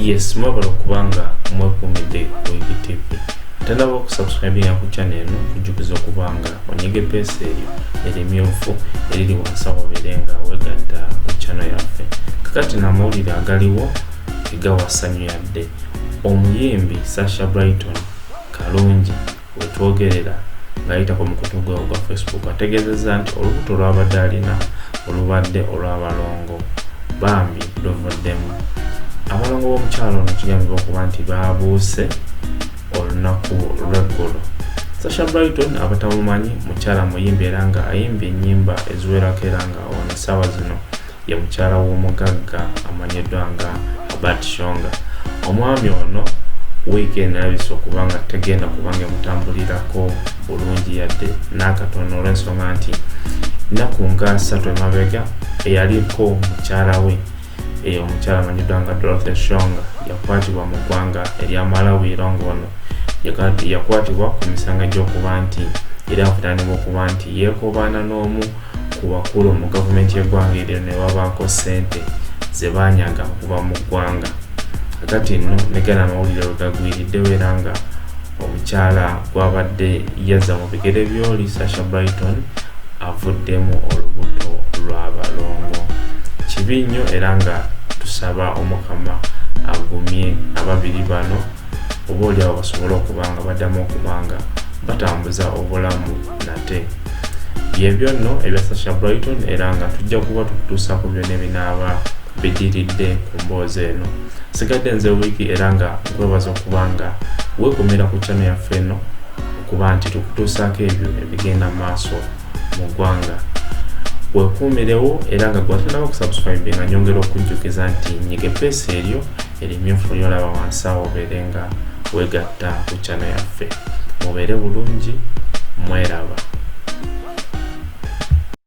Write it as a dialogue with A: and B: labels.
A: Yes, mwabala okubanga mwekumidde ku Wiki TV. Tandaba okusubscribinga ku channel eno kujukiza okubanga onyige pesa eryo erimyufu eriri wansi awo berenga wegatta ku channel yaffe. Kakati namawulire agaliwo egawassanyu yadde. Omuyimbi Sacha Brighton kalungi wetwogerera ng'ayita ku mukutu gwe ogwa Facebook ategeezezza nti olubuto lw'abadde alina olubadde olw'abalongo bambi luvuddemu. Abalongo b'omukyalo ono kigambibwa okuba nti baabuuse olunaku lw'eggulo. Sacha Brighton abatamumanyi mukyala muyimbi era nga ayimbye ennyimba eziwerako era nga ono essaawa zino ye mukyala w'omugagga amanyiddwa nga Albert Shonga. Omwami ono weekend alabise okuba nga tegenda kubanga emutambulirako bulungi yadde n'akatono olw'ensonga nti nnaku nga 3 emabega eyaliko mukyala we omukyala amanyiddwa nga Dorothy Shonga yakwatibwa mu ggwanga erya Malawi era ng'ono yakwatibwa ku misango gy'okuba nti era avunaanibwa okuba nti yeekobaana n'omu ku bakulu mu gavumenti y'eggwanga eryo ne wabaako ssente ze baanyaga okuva mu ggwanga. Kakati nno negana amawulire we gagwiriddewo era nga omukyala gw'abadde yazza mu bigere by'oli Sacha Brighton avuddemu olubuto lw'abalongo. Kibi nnyo era nga tusaba Omukama agumye ababiri bano oboolyawo basobole okuba nga baddamu okuba nga batambuza obulamu nate. Byebyo nno ebya Sacha Brighton era nga tujja kuba tukutuusaako byonna ebinaaba bidiridde ku mboozi eno. Sigadde nze wiiki era nga nkwebaza okuba nga weekomera ku channel yaffe eno okuba nti tukutuusaako ebyo ebigenda maaso mu ggwanga. Weekuumirewo era nga gwatandaba okusubscribe nga nyongera okujjukiza nti nyige pesa eryo erimyufu lyolaba wansi awo obeere nga weegatta ku channel yaffe. Mubeere bulungi, mweraba.